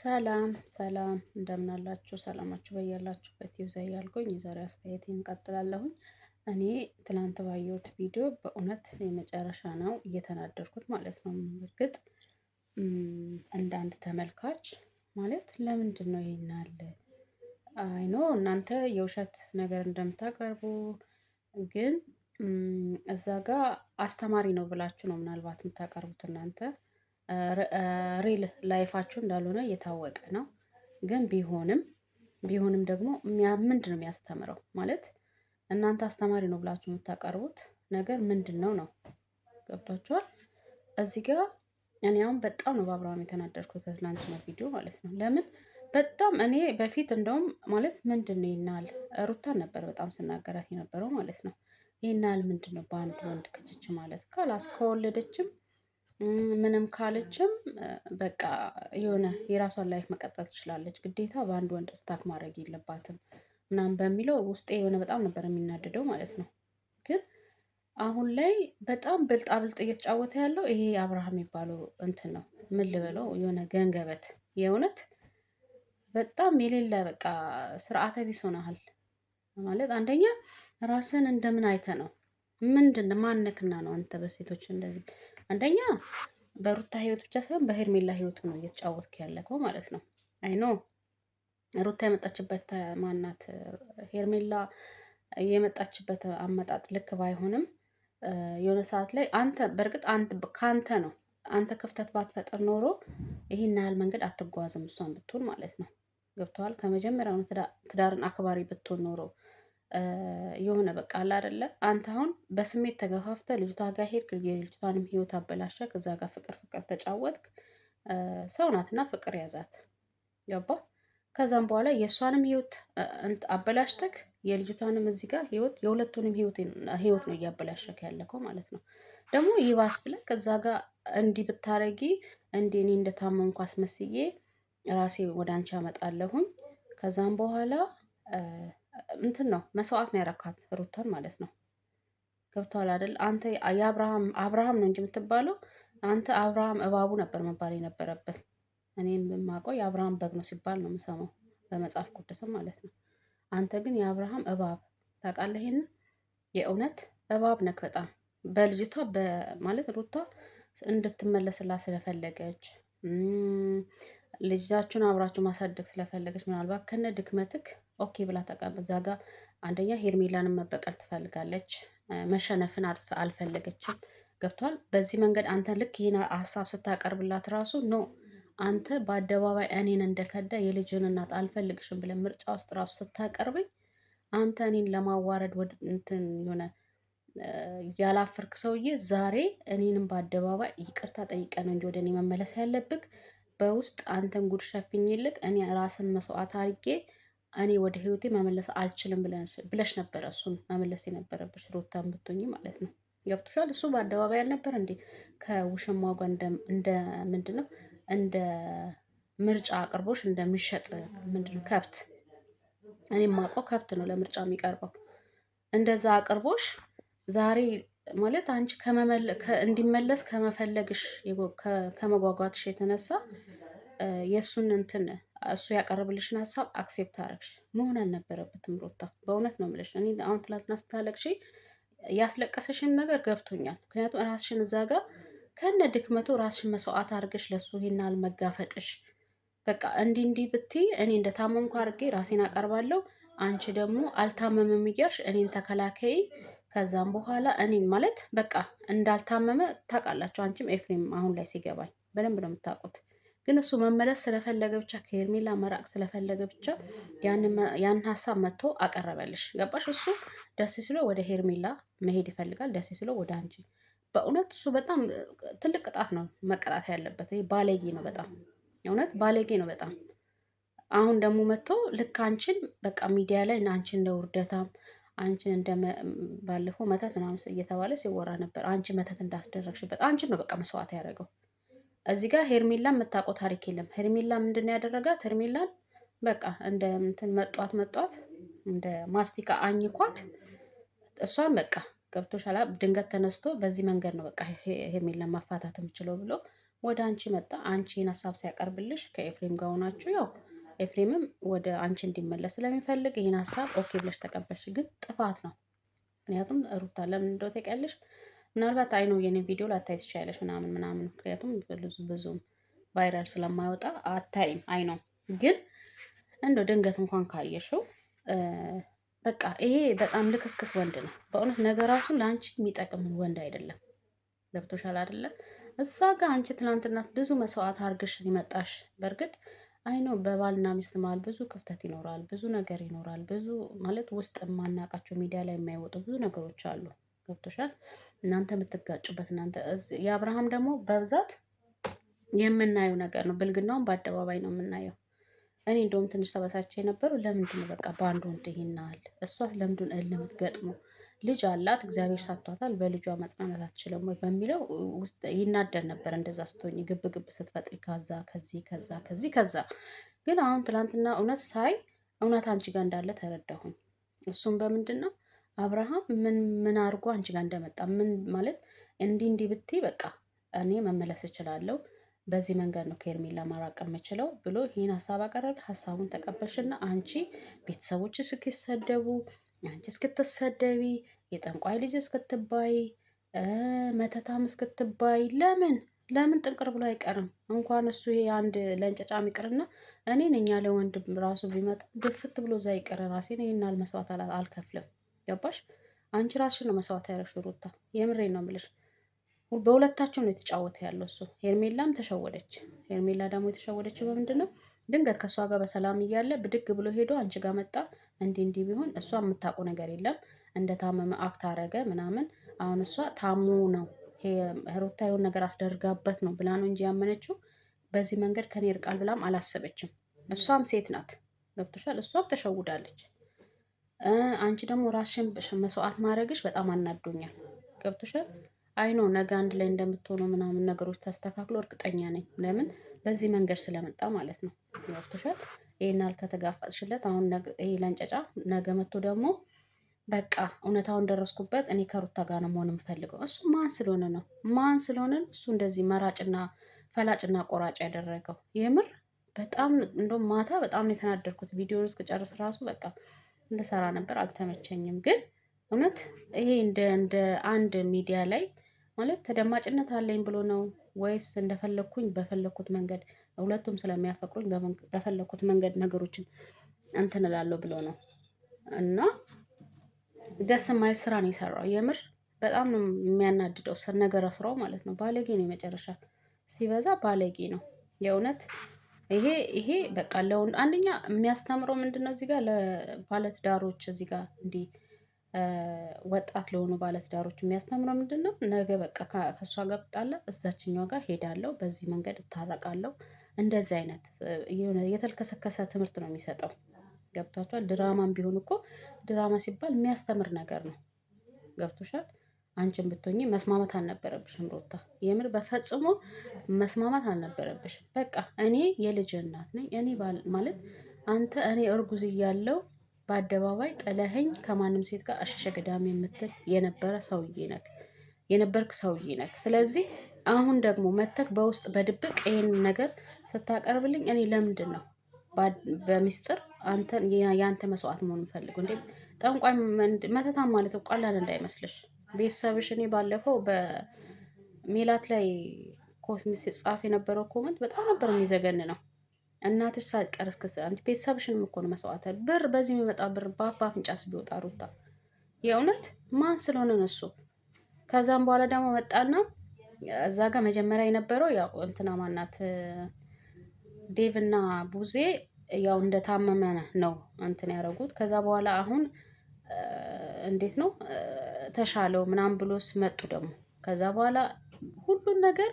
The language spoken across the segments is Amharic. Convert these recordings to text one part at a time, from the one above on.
ሰላም ሰላም እንደምን አላችሁ? ሰላማችሁ በያላችሁበት ይብዛ እያልኩኝ የዛሬ አስተያየቴን እንቀጥላለሁኝ። እኔ ትላንት ባየሁት ቪዲዮ በእውነት የመጨረሻ ነው እየተናደድኩት ማለት ነው። እርግጥ እንደ አንድ ተመልካች ማለት ለምንድን ነው ይሄን ያህል አይኖ እናንተ የውሸት ነገር እንደምታቀርቡ ግን እዛ ጋር አስተማሪ ነው ብላችሁ ነው ምናልባት የምታቀርቡት እናንተ ሪል ላይፋችሁ እንዳልሆነ እየታወቀ ነው። ግን ቢሆንም ደግሞ ምንድነው የሚያስተምረው ማለት እናንተ አስተማሪ ነው ብላችሁ የምታቀርቡት ነገር ምንድነው ነው? ገብቷችኋል? እዚህ ጋር እኔ አሁን በጣም ነው በአብርሃም የተናደድኩት በትናንትናው ቪዲዮ ማለት ነው። ለምን በጣም እኔ በፊት እንደውም ማለት ምንድነው ይሄን ያህል ሩታን ነበር በጣም ስናገራት የነበረው ማለት ነው። ይሄን ያህል ምንድነው በአንድ ወንድ ክችች ማለት ካላስ ከወለደችም ምንም ካለችም በቃ የሆነ የራሷን ላይፍ መቀጠል ትችላለች። ግዴታ በአንድ ወንድ ስታክ ማድረግ የለባትም ምናምን በሚለው ውስጤ የሆነ በጣም ነበር የሚናደደው ማለት ነው። ግን አሁን ላይ በጣም ብልጣ ብልጥ እየተጫወተ ያለው ይሄ አብርሃም የሚባለው እንትን ነው። ምን ልበለው የሆነ ገንገበት የእውነት በጣም የሌለ በቃ ስርዓተ ቢስ ሆነሃል ማለት አንደኛ ራስን እንደምን አይተ ነው ምንድነው ማነክና ነው አንተ በሴቶች እንደዚህ አንደኛ በሩታ ህይወት ብቻ ሳይሆን በሄርሜላ ህይወት ነው እየተጫወትክ ያለከው ማለት ነው። አይ ኖ ሩታ የመጣችበት ማናት ሄርሜላ የመጣችበት አመጣጥ ልክ ባይሆንም የሆነ ሰዓት ላይ አንተ በእርግጥ አንተ ካንተ ነው አንተ ክፍተት ባትፈጥር ኖሮ ይሄን ያህል መንገድ አትጓዝም እሷን ብትሆን ማለት ነው። ገብቶሃል? ከመጀመሪያው ትዳርን አክባሪ ብትሆን ኖሮ የሆነ በቃ አለ አይደለ አንተ አሁን በስሜት ተገፋፍተህ ልጅቷ ጋር ሄድክ የልጅቷንም ህይወት አበላሸክ እዛ ጋር ፍቅር ተጫወትክ። ሰው ናትና ፍቅር ያዛት ገባህ? ከዛም በኋላ የእሷንም ህይወት አበላሽተክ የልጅቷንም እዚህ ጋር ህይወት የሁለቱንም ህይወት ነው እያበላሸክ ያለከው ማለት ነው። ደግሞ ይባስ ብለህ ከዛ ጋር እንዲህ ብታረጊ እንዲህ እኔ እንደታመምኩ አስመስዬ ራሴ ወደ አንቺ አመጣለሁኝ። ከዛም በኋላ እንትን ነው መስዋዕት ነው ያረካት ሩታን ማለት ነው። ገብቶሃል አይደል? አንተ አብርሃም ነው እንጂ የምትባለው አንተ አብርሃም እባቡ ነበር መባል የነበረብህ። እኔም የማውቀው የአብርሃም በግ ነው ሲባል ነው የምሰማው በመጽሐፍ ቅዱስም ማለት ነው። አንተ ግን የአብርሃም እባብ ታውቃለህ? ይሄንን የእውነት እባብ ነክ በጣም በልጅቷ ማለት ሩታ እንድትመለስላት ስለፈለገች ልጃችሁን አብራችሁ ማሳደግ ስለፈለገች ምናልባት ከነ ድክመትክ ኦኬ ብላ ተቀበል። እዛ ጋር አንደኛ ሄርሜላንም መበቀል ትፈልጋለች። መሸነፍን አልፈለገችም። ገብቷል? በዚህ መንገድ አንተ ልክ ይሄን ሀሳብ ስታቀርብላት ራሱ ኖ አንተ በአደባባይ እኔን እንደከዳ የልጅን እናት አልፈልግሽም ብለን ምርጫ ውስጥ ራሱ ስታቀርበኝ አንተ እኔን ለማዋረድ ወደ እንትን የሆነ ያላፈርክ ሰውዬ ዛሬ እኔንም በአደባባይ ይቅርታ ጠይቀን እንጂ ወደ እኔ መመለስ ያለብክ በውስጥ አንተን ጉድ ሸፍኝልክ እኔ ራስን መስዋዕት አድርጌ እኔ ወደ ህይወቴ መመለስ አልችልም ብለሽ ነበረ እሱን መመለስ የነበረብሽ ሩታን ብትሆኚ ማለት ነው። ገብቶሻል? እሱ በአደባባይ አልነበር እንዴ ከውሽማው ጋር እንደ ምንድነው እንደ ምርጫ አቅርቦሽ እንደሚሸጥ ምንድነው ከብት እኔ የማውቀው ከብት ነው ለምርጫ የሚቀርበው እንደዛ አቅርቦሽ ዛሬ ማለት አንቺ እንዲመለስ ከመፈለግሽ ከመጓጓትሽ የተነሳ የእሱን እንትን እሱ ያቀረብልሽን ሀሳብ አክሴፕት አደረግሽ መሆን አልነበረበትም ሩታ በእውነት ነው የምልሽ። እኔ አሁን ትላንትና ስታለቅሺ ያስለቀሰሽን ነገር ገብቶኛል። ምክንያቱም ራስሽን እዛ ጋር ከነ ድክመቱ ራስሽን መስዋዕት አድርገሽ ለሱ ይሄን ያህል መጋፈጥሽ በቃ እንዲህ ብትይ እኔ እንደታመምኩ አድርጌ ራሴን አቀርባለሁ አንቺ ደግሞ አልታመምም እያልሽ እኔን ተከላከይ። ከዛም በኋላ እኔን ማለት በቃ እንዳልታመመ ታውቃላችሁ አንቺም ኤፍሬም አሁን ላይ ሲገባኝ በደንብ ነው የምታውቁት። ግን እሱ መመለስ ስለፈለገ ብቻ ከሄርሜላ መራቅ ስለፈለገ ብቻ ያን ሀሳብ መጥቶ አቀረበልሽ። ገባሽ? እሱ ደስ ሲለው ወደ ሄርሜላ መሄድ ይፈልጋል፣ ደስ ሲለው ወደ አንቺ። በእውነት እሱ በጣም ትልቅ ቅጣት ነው መቀጣት ያለበት። ይሄ ባለጌ ነው በጣም እውነት ባለጌ ነው በጣም። አሁን ደግሞ መጥቶ ልክ አንቺን በቃ ሚዲያ ላይ አንቺን እንደ ውርደታም አንቺን እንደ ባለፈው መተት ምናምን እየተባለ ሲወራ ነበር። አንቺ መተት እንዳስደረግሽበት አንቺን ነው በቃ መስዋዕት ያደረገው። እዚህ ጋር ሄርሜላ የምታውቀው ታሪክ የለም። ሄርሜላ ምንድን ያደረጋት? ሄርሜላን በቃ እንደ እንትን መጧት እንደ ማስቲካ አኝኳት። እሷን በቃ ገብቶሻል? ድንገት ተነስቶ በዚህ መንገድ ነው በቃ ሄርሜላን ማፋታት የምችለው ብሎ ወደ አንቺ መጣ። አንቺን ሀሳብ ሲያቀርብልሽ ከኤፍሬም ጋር ሆናችሁ ያው ኤፍሬምም ወደ አንቺ እንዲመለስ ስለሚፈልግ ይህን ሀሳብ ኦኬ ብለሽ ተቀበልሽ። ግን ጥፋት ነው። ምክንያቱም ሩታ ለምን እንደው ታውቂያለሽ፣ ምናልባት አይኖ የኔ ቪዲዮ ላታይ ትችያለሽ ምናምን ምናምን፣ ምክንያቱም ብዙም ቫይራል ስለማይወጣ አታይም። አይኖ ግን እንደው ድንገት እንኳን ካየሽው በቃ ይሄ በጣም ልክስክስ ወንድ ነው በእውነት። ነገ ራሱ ለአንቺ የሚጠቅም ወንድ አይደለም። ገብቶሻል አይደለ? እዛ ጋር አንቺ ትናንትና ብዙ መስዋዕት አርግሽ ይመጣሽ። በእርግጥ አይኖ በባልና ሚስት መሀል ብዙ ክፍተት ይኖራል፣ ብዙ ነገር ይኖራል። ብዙ ማለት ውስጥ የማናውቃቸው ሚዲያ ላይ የማይወጡ ብዙ ነገሮች አሉ። ገብቶሻል? እናንተ የምትጋጩበት እናንተ የአብርሃም ደግሞ በብዛት የምናየው ነገር ነው። ብልግናውን በአደባባይ ነው የምናየው። እኔ እንደውም ትንሽ ተበሳጭ የነበረው ለምንድን ነው በቃ በአንዱ ወንድ ይናል እሷት ለምንድን የምትገጥመው ልጅ አላት እግዚአብሔር ሰጥቷታል፣ በልጇ መጽናናት አትችልም ወይ በሚለው ውስጥ ይናደር ነበር። እንደዛ ስትሆኝ ግብ ግብ ስትፈጥሪ ከዛ ከዛ ግን አሁን ትላንትና እውነት ሳይ እውነት አንቺ ጋር እንዳለ ተረዳሁኝ። እሱም በምንድን ነው አብርሃም ምን አድርጎ አንቺ ጋር እንደመጣ ምን ማለት እንዲህ ብትይ በቃ እኔ መመለስ እችላለሁ፣ በዚህ መንገድ ነው ከኤርሜላ ማራቅ የምችለው ብሎ ይህን ሀሳብ አቀረብ። ሀሳቡን ተቀበልሽና አንቺ ቤተሰቦች እስኪሰደቡ አንቺ እስክትሰደቢ የጠንቋይ ልጅ እስክትባይ መተታም እስክትባይ ለምን ጥንቅር ብሎ አይቀርም። እንኳን እሱ ይሄ አንድ ለእንጨጫም ይቅርና እኔ ነኝ ያለ ወንድም ራሱ ቢመጣ ድፍት ብሎ እዛ ይቅር ራሴን ይህን መስዋዕት አልከፍልም። ገባሽ? አንቺ ራስሽን ነው መስዋዕት ያደረግሽው ሩታ፣ የምሬን ነው የምልሽ። በሁለታቸው ነው የተጫወተ ያለው እሱ። ሄርሜላም ተሸወደች። ሄርሜላ ደግሞ የተሸወደችው በምንድን ነው? ድንገት ከእሷ ጋር በሰላም እያለ ብድግ ብሎ ሄዶ አንቺ ጋር መጣ። እንዲህ ቢሆን እሷ የምታውቀው ነገር የለም። እንደታመመ አክት አረገ ምናምን። አሁን እሷ ታሞ ነው ሩታ የሆነ ነገር አስደርጋበት ነው ብላ ነው እንጂ ያመነችው በዚህ መንገድ ከኔ ይርቃል ብላም አላሰበችም። እሷም ሴት ናት። ገብቶሻል? እሷም ተሸውዳለች። አንቺ ደግሞ ራስሽን መስዋዕት ማድረግሽ በጣም አናዶኛል። ገብቶሻል? አይኖ ነገ አንድ ላይ እንደምትሆኑ ምናምን ነገሮች ተስተካክሎ እርግጠኛ ነኝ። ለምን በዚህ መንገድ ስለመጣ ማለት ነው። ገብቶሻል? ይሄን ከተጋፋጥሽለት አሁን ይሄ ለንጨጫ ነገ መጥቶ ደግሞ በቃ እውነታውን ደረስኩበት እኔ ከሩታ ጋር ነው መሆን የምፈልገው። እሱ ማን ስለሆነ እሱ እንደዚህ መራጭና ፈላጭና ቆራጭ ያደረገው? የምር በጣም እንደውም ማታ በጣም ነው የተናደድኩት። ቪዲዮውን እስክጨርስ ራሱ በቃ እንደሰራ ነበር፣ አልተመቸኝም። ግን እውነት ይሄ እንደ አንድ ሚዲያ ላይ ማለት ተደማጭነት አለኝ ብሎ ነው ወይስ እንደፈለኩኝ በፈለኩት መንገድ ሁለቱም ስለሚያፈቅሩኝ በፈለኩት መንገድ ነገሮችን እንትን እላለሁ ብሎ ነው? እና ደስ የማይል ስራ ነው የሰራው። የምር በጣም ነው የሚያናድደው ነገር ስራው ማለት ነው። ባለጌ ነው፣ የመጨረሻ ሲበዛ ባለጌ ነው የእውነት። ይሄ በቃ ለወንድ አንደኛ የሚያስተምረው ምንድነው እዚህ ጋር ለባለትዳሮች እዚህ ጋር እንዲህ ወጣት ለሆኑ ባለትዳሮች የሚያስተምረው ምንድን ነው? ነገ በቃ ከእሷ ጋር ብጣላ እዛችኛዋ ጋር ሄዳለሁ፣ በዚህ መንገድ እታረቃለሁ። እንደዚህ አይነት የተልከሰከሰ ትምህርት ነው የሚሰጠው። ገብቷቸዋል? ድራማም ቢሆን እኮ ድራማ ሲባል የሚያስተምር ነገር ነው። ገብቶሻል? አንቺን ብትሆኚ መስማማት አልነበረብሽም ሩታ። የምር በፈጽሞ መስማማት አልነበረብሽም። በቃ እኔ የልጅ እናት ነኝ። እኔ ማለት አንተ እኔ እርጉዝ እያለሁ በአደባባይ ጥለኸኝ ከማንም ሴት ጋር አሸሸ ገዳሚ የምትል የነበርክ ሰውዬ ነክ። ስለዚህ አሁን ደግሞ መተክ በውስጥ በድብቅ ይሄን ነገር ስታቀርብልኝ እኔ ለምንድን ነው በሚስጥር የአንተ መስዋዕት መሆን የምፈልገው? እንዴ ጠንቋይ መተታም ማለት ቀላል እንዳይመስልሽ። ቤተሰብሽ እኔ ባለፈው በሜላት ላይ ኮስሚስ ጻፍ የነበረው ኮመንት በጣም ነበር የሚዘገን ነው። እናትሽ ሳትቀር ቤተሰብሽንም እኮ ነው መስዋዕት ብር በዚህ የሚመጣ ብር በአፍ አፍንጫስ ቢወጣ ሩታ የእውነት ማን ስለሆነ ነው እሱ። ከዛም በኋላ ደግሞ መጣና እዛ ጋር መጀመሪያ የነበረው ያው እንትና ማናት ዴቭ እና ቡዜ ያው እንደታመመ ነው እንትን ያደረጉት። ከዛ በኋላ አሁን እንዴት ነው ተሻለው ምናምን ብሎስ መጡ ደግሞ። ከዛ በኋላ ሁሉን ነገር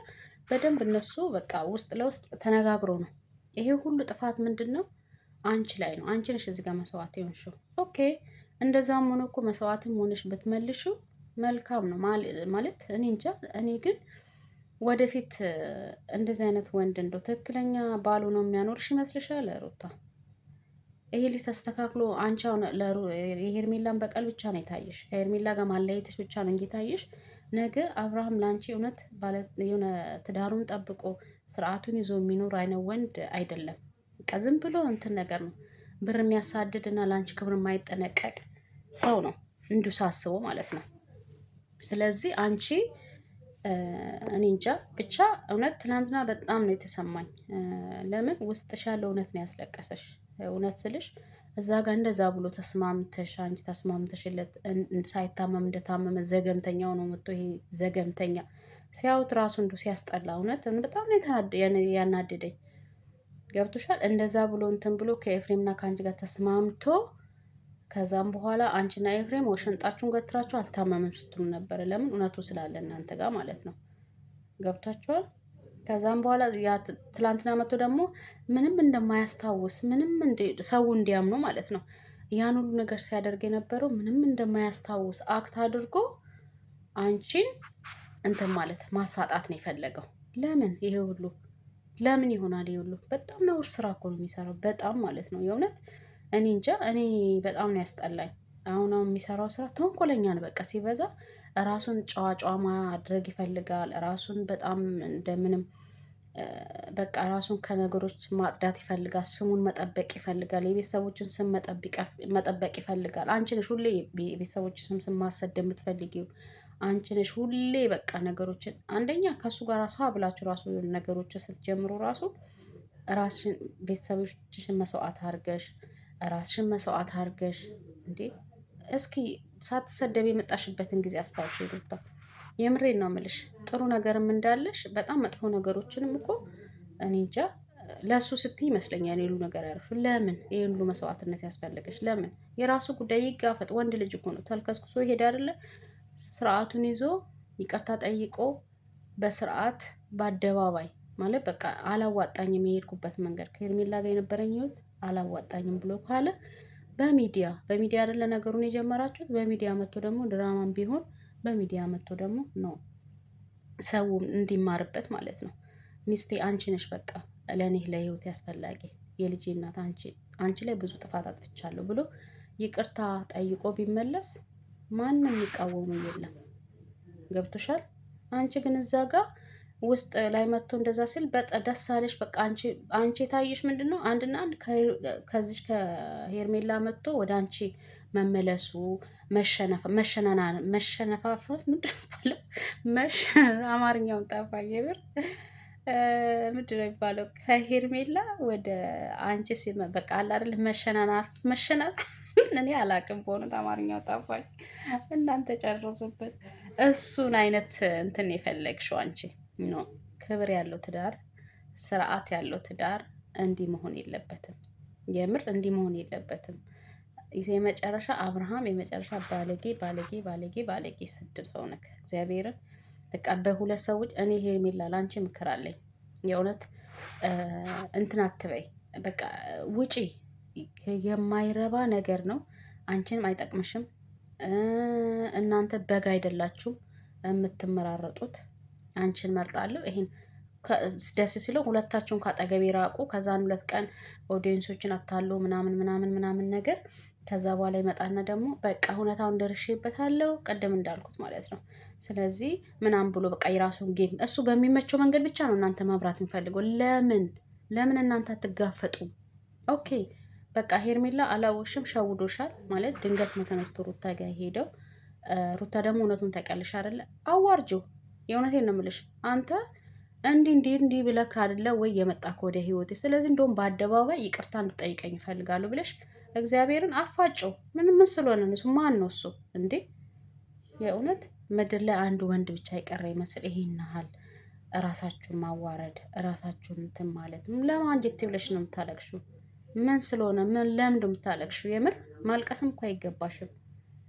በደንብ እነሱ በቃ ውስጥ ለውስጥ ተነጋግሮ ነው። ይሄ ሁሉ ጥፋት ምንድን ነው? አንቺ ላይ ነው። አንቺ ነሽ እዚህ ጋር መስዋዕት የሆንሽው። ኦኬ እንደዛም ሆነ እኮ መስዋዕትም ሆነሽ ብትመልሺው መልካም ነው ማለት እኔ እንጃ። እኔ ግን ወደፊት እንደዚህ አይነት ወንድ እንደው ትክክለኛ ባሉ ነው የሚያኖርሽ ይመስልሻል ሩታ? ይሄ ልጅ ተስተካክሎ አንቺ አሁን የሄርሜላን በቀል ብቻ ነው የታየሽ፣ ከሄርሜላ ጋር ማለያየትሽ ብቻ ነው እንጂ ታየሽ ነገ አብርሃም ላንቺ እውነት የሆነ ትዳሩን ጠብቆ ስርዓቱን ይዞ የሚኖር አይነት ወንድ አይደለም። በቃ ዝም ብሎ እንትን ነገር ነው፣ ብር የሚያሳድድ እና ለአንቺ ክብር የማይጠነቀቅ ሰው ነው እንዲሁ ሳስበው ማለት ነው። ስለዚህ አንቺ እኔ እንጃ ብቻ እውነት ትናንትና በጣም ነው የተሰማኝ። ለምን ውስጥሽ ያለው እውነት ነው ያስለቀሰሽ። እውነት ስልሽ እዛ ጋር እንደዛ ብሎ ተስማምተሽ አንቺ ተስማምተሽለት ሳይታመም እንደታመመ ዘገምተኛ ነው መጥቶ ይሄ ዘገምተኛ ሲያዩት ራሱ እንዱ ሲያስጠላ እውነት በጣም ነው ያናደደኝ። ገብቶሻል? እንደዛ ብሎ እንትን ብሎ ከኤፍሬምና ከአንቺ ጋር ተስማምቶ ከዛም በኋላ አንቺና ኤፍሬም ወሸንጣችሁን ገትራችሁ አልታመመም ስትሉ ነበር። ለምን? እውነቱ ስላለ እናንተ ጋር ማለት ነው። ገብቷችኋል? ከዛም በኋላ ያ ትላንትና መጥቶ ደግሞ ምንም እንደማያስታውስ ምንም ሰው እንዲያምኑ ማለት ነው ያን ሁሉ ነገር ሲያደርግ የነበረው ምንም እንደማያስታውስ አክት አድርጎ አንቺን እንትን ማለት ማሳጣት ነው የፈለገው። ለምን ይሄ ሁሉ ለምን ይሆናል? ይሄ ሁሉ በጣም ነውር ስራ እኮ ነው የሚሰራው። በጣም ማለት ነው የእውነት እኔ እንጃ። እኔ በጣም ነው ያስጠላኝ። አሁን የሚሰራው ስራ ተንኮለኛ ነው። በቃ ሲበዛ ራሱን ጨዋ ማድረግ ይፈልጋል። ራሱን በጣም እንደምንም በቃ ራሱን ከነገሮች ማጽዳት ይፈልጋል። ስሙን መጠበቅ ይፈልጋል። የቤተሰቦችን ስም መጠበቅ ይፈልጋል። አንቺ ነሽ ሁሌ የቤተሰቦችን ስም ማሰድ የምትፈልጊው አንቺ ነሽ ሁሌ። በቃ ነገሮችን አንደኛ ከእሱ ጋር ራሱ ብላችሁ ራሱ ነገሮችን ስትጀምሩ ራሱ ራስሽን ቤተሰቦችሽን መስዋዕት አድርገሽ ራስሽን መስዋዕት አድርገሽ እንዴ እስኪ ሳትሰደብ የመጣሽበትን ጊዜ አስታውሽ ሩታ። የምሬን ነው የምልሽ። ጥሩ ነገርም እንዳለሽ በጣም መጥፎ ነገሮችንም እኮ እኔ እንጃ ለእሱ ስትይ ይመስለኛል የሉ ነገር ያረሹ። ለምን ይሄን ሁሉ መስዋዕትነት ያስፈለገሽ? ለምን? የራሱ ጉዳይ ይጋፈጥ። ወንድ ልጅ እኮ ነው። ተልከስክሶ ይሄድ አይደለ? ስርዓቱን ይዞ ይቅርታ ጠይቆ በስርዓት በአደባባይ ማለት በቃ አላዋጣኝም የሄድኩበት መንገድ ከሄርሜላ ጋር የነበረኝ ህይወት አላዋጣኝም ብሎ ካለ በሚዲያ አይደለ ነገሩን የጀመራችሁት። በሚዲያ መጥቶ ደግሞ ድራማም ቢሆን በሚዲያ መጥቶ ደግሞ ነው ሰው እንዲማርበት ማለት ነው። ሚስቴ አንቺ ነሽ በቃ ለእኔ ለህይወት ያስፈላጊ የልጄ እናት አንቺ ላይ ብዙ ጥፋት አጥፍቻለሁ ብሎ ይቅርታ ጠይቆ ቢመለስ ማንም የሚቃወሙ የለም። ገብቶሻል? አንቺ ግን እዛ ጋር ውስጥ ላይ መጥቶ እንደዛ ሲል ደስ አለሽ። በቃ አንቺ የታየሽ ምንድን ነው? አንድና አንድ ከዚች ከሄርሜላ መጥቶ ወደ አንቺ መመለሱ መሸነፋፈፍ ምንድን አማርኛውን ጠፋኝ። የብር ምንድን ነው የሚባለው? ከሄርሜላ ወደ አንቺ በቃ አለ አይደል? መሸናናፍ እኔ አላቅም በሆኑት አማርኛው ጠፋኝ። እናንተ ጨርሱበት። እሱን አይነት እንትን የፈለግሽው አንቺ ኖ። ክብር ያለው ትዳር፣ ስርዓት ያለው ትዳር እንዲህ መሆን የለበትም። የምር እንዲህ መሆን የለበትም። የመጨረሻ አብርሃም የመጨረሻ ባለጌ ስድብ ሰው ነክ እግዚአብሔርን ተቀበል። ሁለት ሰዎች እኔ ሄርሜላ ላንቺ ምክር አለኝ። የእውነት እንትን አትበይ። በቃ ውጪ። የማይረባ ነገር ነው። አንቺንም አይጠቅምሽም። እናንተ በግ አይደላችሁም የምትመራረጡት። አንቺን መርጣለሁ። ይሄን ደስ ሲለው ሁለታችሁን ካጠገቤ ራቁ። ከዛን 2 ቀን ኦዲየንሶችን አታሉ ምናምን ነገር ከዛ በኋላ ይመጣና ደግሞ በቃ ሁኔታውን ደርሼበታለሁ ቅድም እንዳልኩት ማለት ነው። ስለዚህ ምናምን ብሎ በቃ የራሱን ጌም እሱ በሚመቸው መንገድ ብቻ ነው እናንተ መብራት የሚፈልገው። ለምን እናንተ አትጋፈጡም? ኦኬ በቃ ሄርሜላ አላወቅሽም፣ ሸውዶሻል ማለት ድንገት ነው ተነስቶ ሩታ ጋር ሄደው። ሩታ ደግሞ እውነቱን ታውቂያለሽ አይደለ? አዋርጂው። የእውነቴን ነው የምልሽ። አንተ እንዲህ ብለህ አይደለ ወይ የመጣህ ወደ ህይወቴ። ስለዚህ እንደውም በአደባባይ ይቅርታ እንድጠይቀኝ እፈልጋለሁ ብለሽ እግዚአብሔርን አፋጨው። ምን ስለሆነ ነው? ማን ነው እሱ እንዴ? የእውነት ምድር ላይ አንድ ወንድ ብቻ የቀረ ይመስል ይሄን ያህል ራሳችሁን ማዋረድ፣ ራሳችሁን እንትን ማለት ለማንጀት ብለሽ ነው የምታለቅሽው? ምን ስለሆነ ለምንድን ነው የምታለቅሽው? የምር ማልቀስም እኮ አይገባሽም።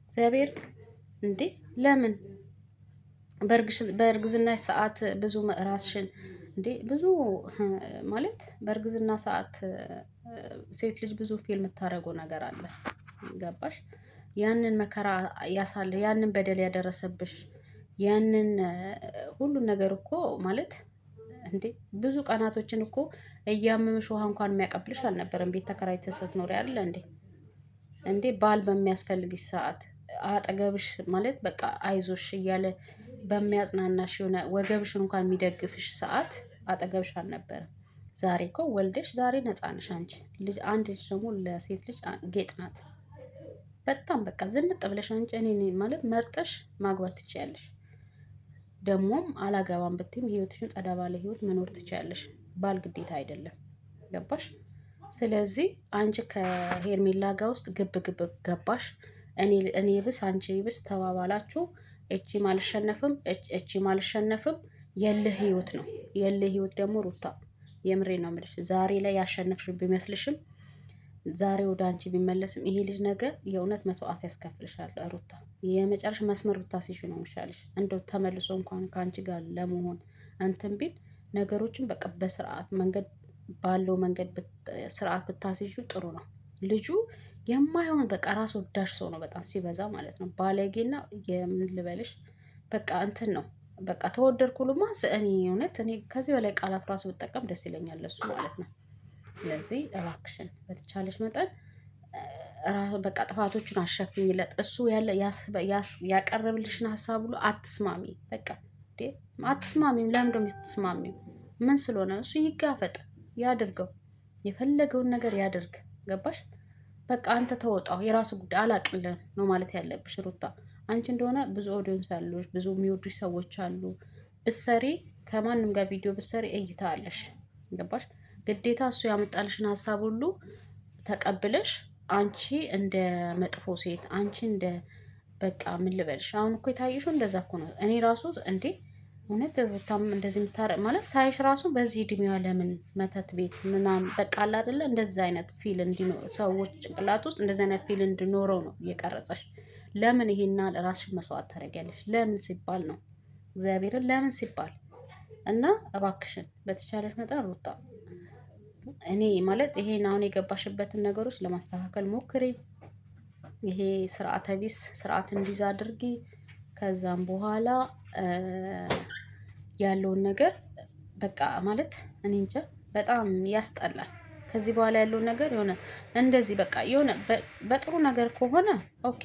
እግዚአብሔር እንዴ ለምን በእርግዝና ሰዓት ብዙ ራስሽን እንዴ ብዙ ማለት በእርግዝና ሰዓት ሴት ልጅ ብዙ ፊልም የምታደርገው ነገር አለ። ገባሽ? ያንን መከራ ያንን በደል ያደረሰብሽ ያንን ሁሉን ነገር እኮ ማለት እንዴ ብዙ ቀናቶችን እኮ እያመምሽ ውሃ እንኳን የሚያቀብልሽ አልነበረም። ቤት ተከራይተሽ ስትኖሪ አይደለ እንዴ ባል በሚያስፈልግሽ ሰዓት አጠገብሽ ማለት በቃ አይዞሽ እያለ በሚያጽናናሽ የሆነ ወገብሽን እንኳን የሚደግፍሽ ሰዓት አጠገብሽ አልነበረም። ዛሬ እኮ ወልደሽ ዛሬ ነፃ ነሽ አንቺ ልጅ። አንድ ልጅ ደግሞ ለሴት ልጅ ጌጥ ናት። በጣም በቃ ዝንጥ ብለሽ አንቺ እኔ ማለት መርጠሽ ማግባት ትችያለሽ። ደግሞም አላገባም ብትይም ህይወትሽን ጸዳ ባለ ህይወት መኖር ትችያለሽ። ባል ግዴታ አይደለም። ገባሽ? ስለዚህ አንቺ ከሄርሜላ ጋር ውስጥ ግብ ግብ ገባሽ። እኔ ብስ አንቺ ብስ ተባባላችሁ። እቺም አልሸነፍም እቺም አልሸነፍም። የልህ ህይወት ነው። የልህ ህይወት ደግሞ ሩታ የምሬ ነው የምልሽ። ዛሬ ላይ ያሸነፍሽ ቢመስልሽም ዛሬ ወደ አንቺ ቢመለስም ይሄ ልጅ ነገ የእውነት መስዋዕት ያስከፍልሻል። ሩታ የመጨረሻ መስመር ብታስይዥ ነው የሚሻልሽ። እንደው ተመልሶ እንኳን ከአንቺ ጋር ለመሆን እንትን ቢል ነገሮችን በቃ በስርዓት መንገድ ባለው መንገድ ስርዓት ብታስይዡ ጥሩ ነው። ልጁ የማይሆን በቃ ራስ ወዳድ ሰው ነው በጣም ሲበዛ ማለት ነው። ባለጌና የምን ልበልሽ በቃ እንትን ነው በቃ ተወደድኩ ልማ እኔ እውነት እኔ ከዚህ በላይ ቃላት ራሱ ብጠቀም ደስ ይለኛል ለሱ ማለት ነው። ስለዚህ እባክሽን በተቻለሽ መጠን በቃ ጥፋቶቹን አሸፍኝለት። እሱ ያቀረብልሽን ሀሳብ ብሎ አትስማሚ። በቃ አትስማሚም። ለምንድነው የምትስማሚው? ምን ስለሆነ? እሱ ይጋፈጥ፣ ያድርገው፣ የፈለገውን ነገር ያድርግ። ገባሽ? በቃ አንተ ተወጣው፣ የራሱ ጉዳይ አላቅልም ነው ማለት ያለብሽ ሩታ። አንቺ እንደሆነ ብዙ ኦዲየንስ አሉሽ፣ ብዙ የሚወዱሽ ሰዎች አሉ። ብትሰሪ ከማንም ጋር ቪዲዮ ብትሰሪ እይታ አለሽ። ገባሽ? ግዴታ እሱ ያመጣልሽን ሀሳብ ሁሉ ተቀብለሽ አንቺ እንደ መጥፎ ሴት አንቺ እንደ በቃ ምን ልበልሽ፣ አሁን እኮ የታየሽው እንደዛ እኮ ነው። እኔ ራሱ እንዴ እውነት ሩታም እንደዚህ የምታረቅ ማለት ሳይሽ ራሱ በዚህ እድሜዋ ለምን መተት ቤት ምናምን በቃ አለ አይደለ እንደዚህ አይነት ፊል እንዲኖር ሰዎች ጭንቅላት ውስጥ እንደዚህ አይነት ፊል እንዲኖረው ነው እየቀረጸሽ። ለምን ይሄና ራስሽን መስዋዕት ታደርጊያለሽ? ለምን ሲባል ነው እግዚአብሔርን ለምን ሲባል እና እባክሽን በተቻለሽ መጠን ሩታ እኔ ማለት ይሄን አሁን የገባሽበትን ነገሮች ለማስተካከል ሞክሪ። ይሄ ስርዓተ ቢስ ስርዓት እንዲዛ አድርጊ። ከዛም በኋላ ያለውን ነገር በቃ ማለት እኔ እንጃ በጣም ያስጠላል። ከዚህ በኋላ ያለውን ነገር የሆነ እንደዚህ በቃ የሆነ በጥሩ ነገር ከሆነ ኦኬ